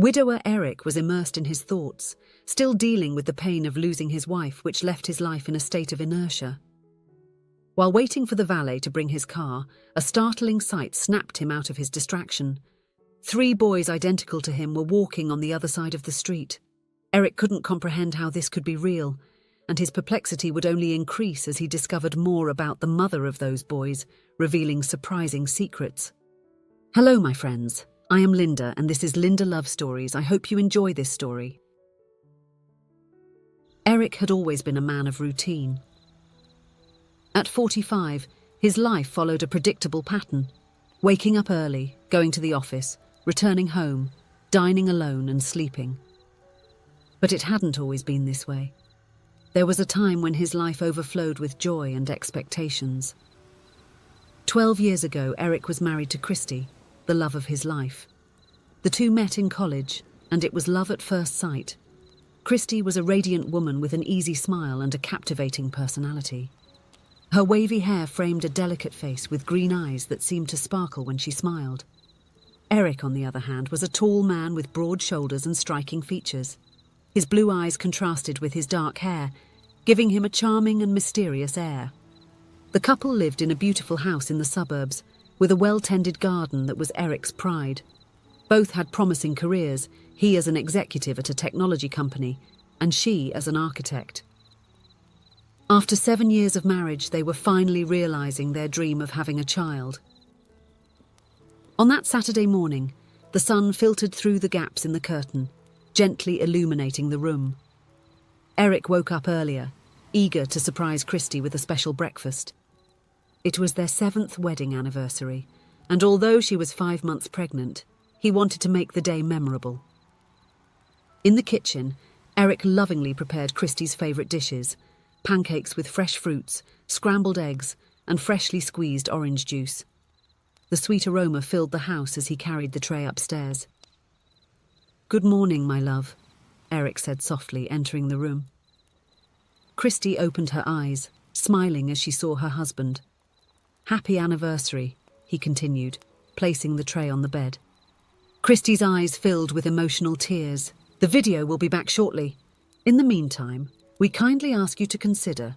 Widower Eric was immersed in his thoughts, still dealing with the pain of losing his wife, which left his life in a state of inertia. While waiting for the valet to bring his car, a startling sight snapped him out of his distraction. 3 boys identical to him were walking on the other side of the street. Eric couldn't comprehend how this could be real, and his perplexity would only increase as he discovered more about the mother of those boys, revealing surprising secrets. Hello, my friends. I am Linda, and this is Linda Love Stories. I hope you enjoy this story. Eric had always been a man of routine. At 45, his life followed a predictable pattern: waking up early, going to the office, returning home, dining alone and sleeping. But it hadn't always been this way. There was a time when his life overflowed with joy and expectations. 12 years ago, Eric was married to Christy, the love of his life. The two met in college, and it was love at first sight. Christy was a radiant woman with an easy smile and a captivating personality. Her wavy hair framed a delicate face with green eyes that seemed to sparkle when she smiled. Eric, on the other hand, was a tall man with broad shoulders and striking features. His blue eyes contrasted with his dark hair, giving him a charming and mysterious air. The couple lived in a beautiful house in the suburbs, with a well-tended garden that was Eric's pride. Both had promising careers, he as an executive at a technology company, and she as an architect. After 7 years of marriage, they were finally realizing their dream of having a child. On that Saturday morning, the sun filtered through the gaps in the curtain, gently illuminating the room. Eric woke up earlier, eager to surprise Christy with a special breakfast. It was their 7th wedding anniversary, and although she was 5 months pregnant, he wanted to make the day memorable. In the kitchen, Eric lovingly prepared Christy's favourite dishes: pancakes with fresh fruits, scrambled eggs, and freshly squeezed orange juice. The sweet aroma filled the house as he carried the tray upstairs. "Good morning, my love," Eric said softly, entering the room. Christy opened her eyes, smiling as she saw her husband. "Happy anniversary," he continued, placing the tray on the bed. Christy's eyes filled with emotional tears. "The video will be back shortly. In the meantime, we kindly ask you to consider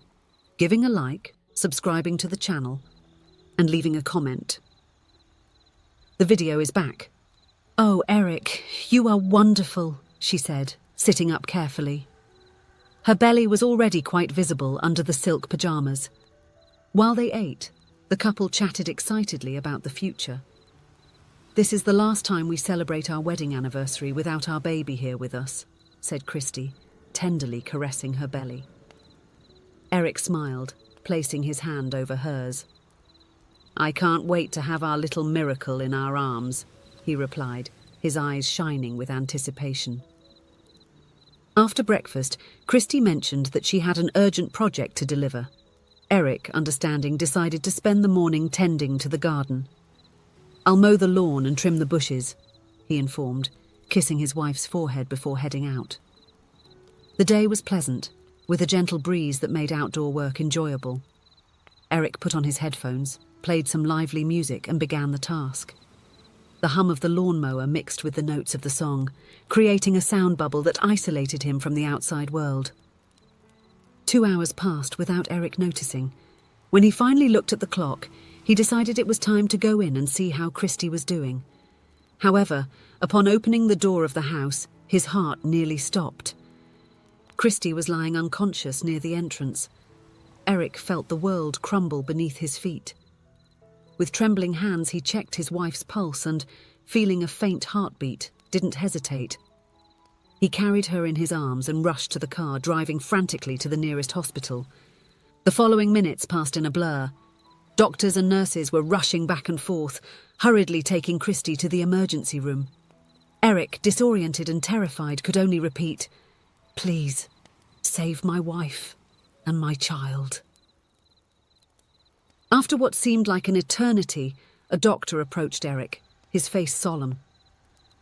giving a like, subscribing to the channel, and leaving a comment. The video is back." "Oh, Eric, you are wonderful," she said, sitting up carefully. Her belly was already quite visible under the silk pajamas. While they ate, the couple chatted excitedly about the future. "This is the last time we celebrate our wedding anniversary without our baby here with us," said Christy, tenderly caressing her belly. Eric smiled, placing his hand over hers. "I can't wait to have our little miracle in our arms," he replied, his eyes shining with anticipation. After breakfast, Christy mentioned that she had an urgent project to deliver. Eric, understanding, decided to spend the morning tending to the garden. "I'll mow the lawn and trim the bushes," he informed, kissing his wife's forehead before heading out. The day was pleasant, with a gentle breeze that made outdoor work enjoyable. Eric put on his headphones, played some lively music, and began the task. The hum of the lawnmower mixed with the notes of the song, creating a sound bubble that isolated him from the outside world. 2 hours passed without Eric noticing. When he finally looked at the clock, he decided it was time to go in and see how Christy was doing. However, upon opening the door of the house, his heart nearly stopped. Christy was lying unconscious near the entrance. Eric felt the world crumble beneath his feet. With trembling hands, he checked his wife's pulse and, feeling a faint heartbeat, didn't hesitate. He carried her in his arms and rushed to the car, driving frantically to the nearest hospital. The following minutes passed in a blur. Doctors and nurses were rushing back and forth, hurriedly taking Christy to the emergency room. Eric, disoriented and terrified, could only repeat, "Please, save my wife and my child." After what seemed like an eternity, a doctor approached Eric, his face solemn.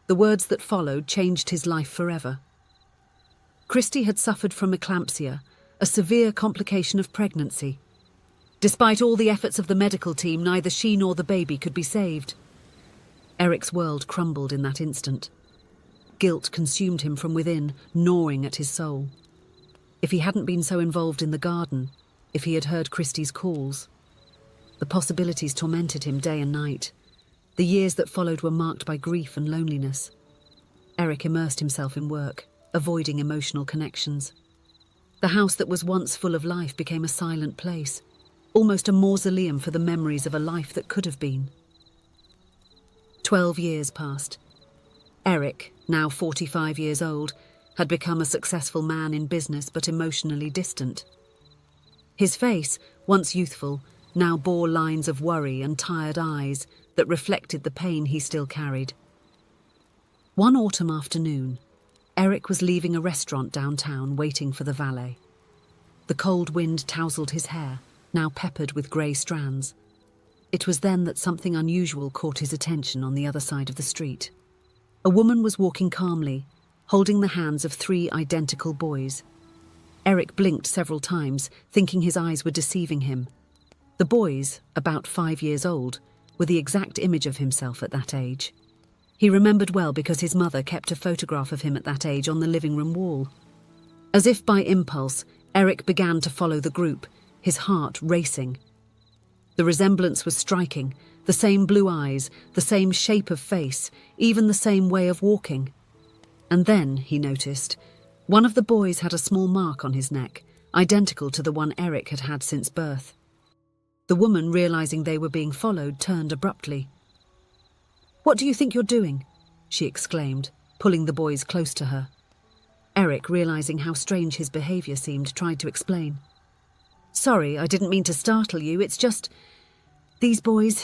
The words that followed changed his life forever. Christy had suffered from eclampsia, a severe complication of pregnancy. Despite all the efforts of the medical team, neither she nor the baby could be saved. Eric's world crumbled in that instant. Guilt consumed him from within, gnawing at his soul. If he hadn't been so involved in the garden, if he had heard Christie's calls. The possibilities tormented him day and night. The years that followed were marked by grief and loneliness. Eric immersed himself in work, avoiding emotional connections. The house that was once full of life became a silent place, almost a mausoleum for the memories of a life that could have been. 12 years passed. Eric, now 45 years old, had become a successful man in business but emotionally distant. His face, once youthful, now bore lines of worry and tired eyes that reflected the pain he still carried. One autumn afternoon, Eric was leaving a restaurant downtown waiting for the valet. The cold wind tousled his hair, now peppered with grey strands. It was then that something unusual caught his attention on the other side of the street. A woman was walking calmly, holding the hands of 3 identical boys. Eric blinked several times, thinking his eyes were deceiving him. The boys, about 5 years old, were the exact image of himself at that age. He remembered well because his mother kept a photograph of him at that age on the living room wall. As if by impulse, Eric began to follow the group, his heart racing. The resemblance was striking, the same blue eyes, the same shape of face, even the same way of walking. And then, he noticed, one of the boys had a small mark on his neck, identical to the one Eric had had since birth. The woman, realizing they were being followed, turned abruptly. "What do you think you're doing?" she exclaimed, pulling the boys close to her. Eric, realizing how strange his behavior seemed, tried to explain. "Sorry, I didn't mean to startle you. It's just... these boys...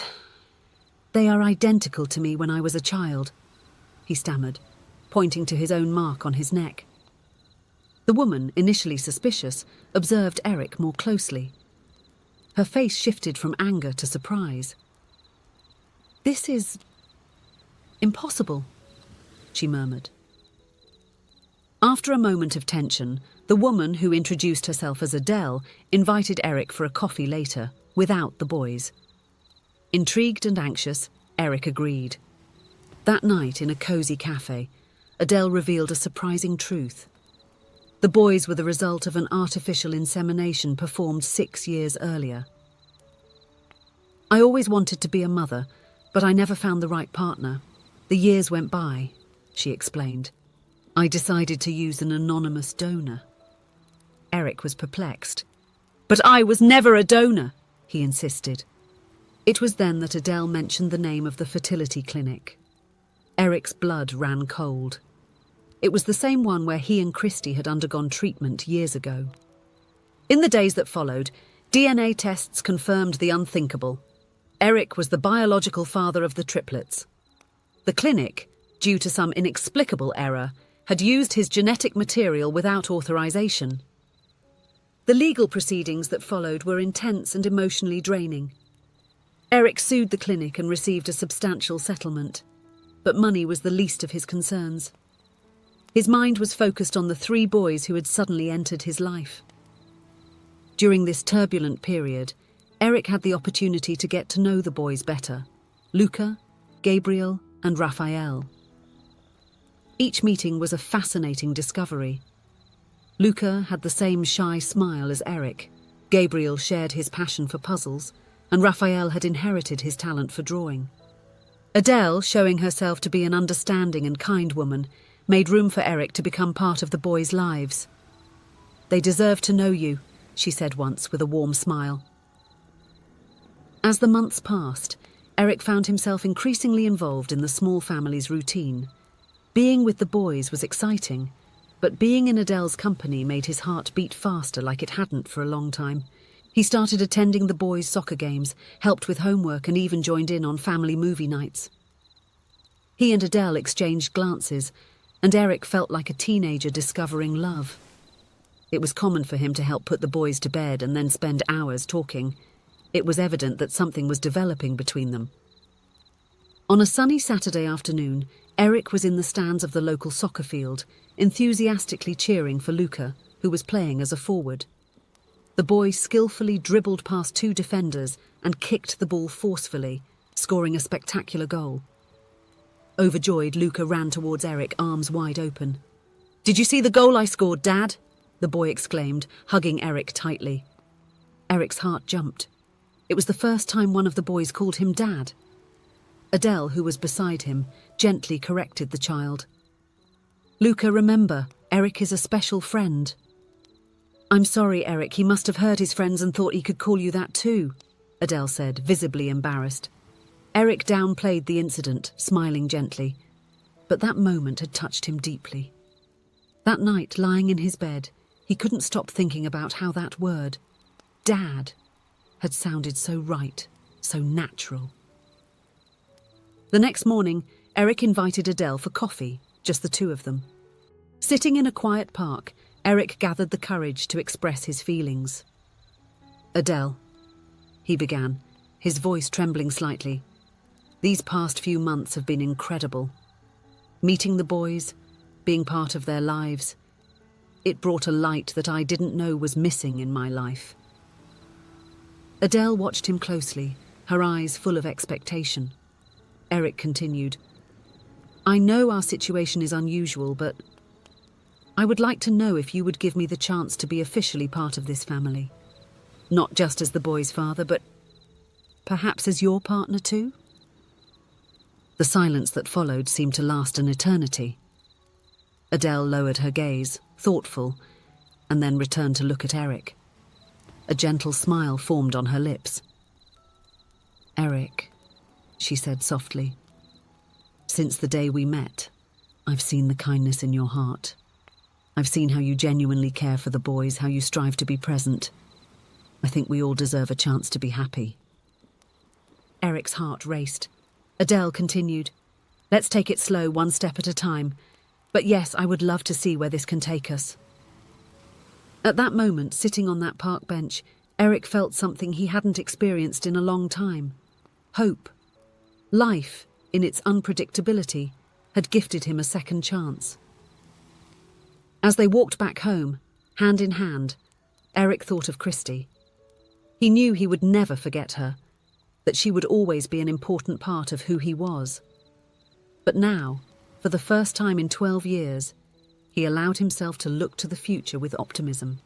they are identical to me when I was a child," he stammered, pointing to his own mark on his neck. The woman, initially suspicious, observed Eric more closely. Her face shifted from anger to surprise. "This is... impossible," she murmured. After a moment of tension, the woman, who introduced herself as Adele, invited Eric for a coffee later, without the boys. Intrigued and anxious, Eric agreed. That night, in a cosy cafe, Adele revealed a surprising truth. The boys were the result of an artificial insemination performed 6 years earlier. "I always wanted to be a mother, but I never found the right partner. The years went by," she explained. "I decided to use an anonymous donor." Eric was perplexed. "But I was never a donor," he insisted. It was then that Adele mentioned the name of the fertility clinic. Eric's blood ran cold. It was the same one where he and Christie had undergone treatment years ago. In the days that followed, DNA tests confirmed the unthinkable. Eric was the biological father of the triplets. The clinic, due to some inexplicable error, had used his genetic material without authorization. The legal proceedings that followed were intense and emotionally draining. Eric sued the clinic and received a substantial settlement, but money was the least of his concerns. His mind was focused on the 3 boys who had suddenly entered his life. During this turbulent period, Eric had the opportunity to get to know the boys better: Luca, Gabriel, and Raphael. Each meeting was a fascinating discovery. Luca had the same shy smile as Eric, Gabriel shared his passion for puzzles, and Raphael had inherited his talent for drawing. Adele, showing herself to be an understanding and kind woman, made room for Eric to become part of the boys' lives. "They deserve to know you," she said once with a warm smile. As the months passed, Eric found himself increasingly involved in the small family's routine. Being with the boys was exciting, but being in Adele's company made his heart beat faster like it hadn't for a long time. He started attending the boys' soccer games, helped with homework, and even joined in on family movie nights. He and Adele exchanged glances, and Eric felt like a teenager discovering love. It was common for him to help put the boys to bed and then spend hours talking. It was evident that something was developing between them. On a sunny Saturday afternoon, Eric was in the stands of the local soccer field, enthusiastically cheering for Luca, who was playing as a forward. The boy skillfully dribbled past 2 defenders and kicked the ball forcefully, scoring a spectacular goal. Overjoyed, Luca ran towards Eric, arms wide open. "Did you see the goal I scored, Dad?" the boy exclaimed, hugging Eric tightly. Eric's heart jumped. It was the first time one of the boys called him Dad. Adele, who was beside him, gently corrected the child. "Luca, remember, Eric is a special friend." "I'm sorry, Eric, he must have heard his friends and thought he could call you that too," Adele said, visibly embarrassed. Eric downplayed the incident, smiling gently, but that moment had touched him deeply. That night, lying in his bed, he couldn't stop thinking about how that word, Dad, had sounded so right, so natural. The next morning, Eric invited Adele for coffee, just the two of them. Sitting in a quiet park, Eric gathered the courage to express his feelings. "Adele," he began, his voice trembling slightly. "These past few months have been incredible. Meeting the boys, being part of their lives, it brought a light that I didn't know was missing in my life." Adele watched him closely, her eyes full of expectation. Eric continued, "I know our situation is unusual, but I would like to know if you would give me the chance to be officially part of this family. Not just as the boy's father, but perhaps as your partner too?" The silence that followed seemed to last an eternity. Adele lowered her gaze, thoughtful, and then returned to look at Eric. A gentle smile formed on her lips. "Eric," she said softly, "since the day we met, I've seen the kindness in your heart. I've seen how you genuinely care for the boys, how you strive to be present. I think we all deserve a chance to be happy." Eric's heart raced. Adele continued, "Let's take it slow, one step at a time. But yes, I would love to see where this can take us." At that moment, sitting on that park bench, Eric felt something he hadn't experienced in a long time. Hope. Life, in its unpredictability, had gifted him a second chance. As they walked back home, hand in hand, Eric thought of Christy. He knew he would never forget her, that she would always be an important part of who he was. But now, for the first time in 12 years, he allowed himself to look to the future with optimism.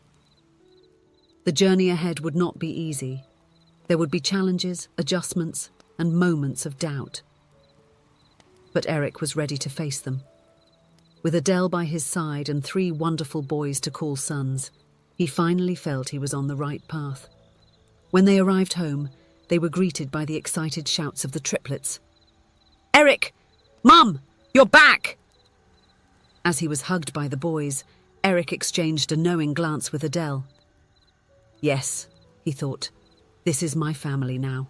The journey ahead would not be easy. There would be challenges, adjustments, and moments of doubt. But Eric was ready to face them. With Adele by his side and 3 wonderful boys to call sons, he finally felt he was on the right path. When they arrived home, they were greeted by the excited shouts of the triplets. "Eric! Mum! You're back!" As he was hugged by the boys, Eric exchanged a knowing glance with Adele. "Yes," he thought, "this is my family now."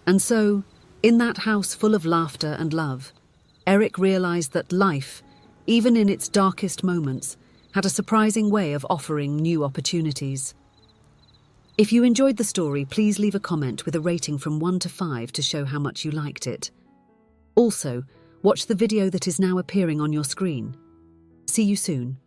And so, in that house full of laughter and love, Eric realized that life, even in its darkest moments, had a surprising way of offering new opportunities. If you enjoyed the story, please leave a comment with a rating from 1 to 5 to show how much you liked it. Also, watch the video that is now appearing on your screen. See you soon.